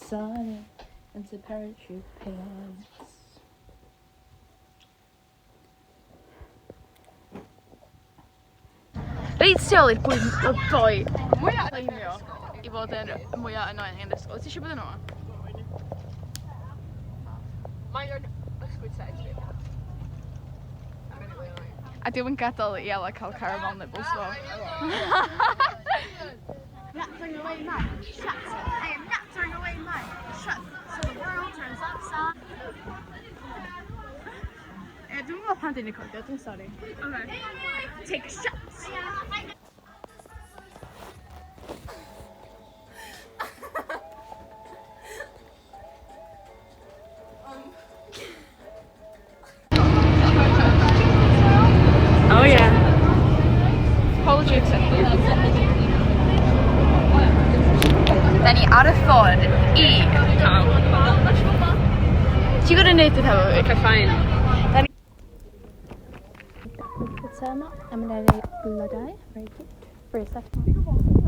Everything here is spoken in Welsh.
excited into parachute pants. Reitsi olit kuin toi. Muja toimio i fod yn mwyaf annoying yn ysgol. Ti eisiau bod yn o? Mae o'n ysgwyd seis fi. A diw'n gadael i Ela cael caramel nibbles fo. Not throwing away mine. Shut. I am not throwing away mine. Shut. So the world turns upside. Dwi'n meddwl pan dwi'n recordio, dwi'n sori. Okay. Take a shot. Oh yeah. Apology accepted. Da ni ar y ffordd i town. Ti'n gwybod yn neud y hefo fi? Okay, fine. It's I'm gonna blodau, very good. For a second.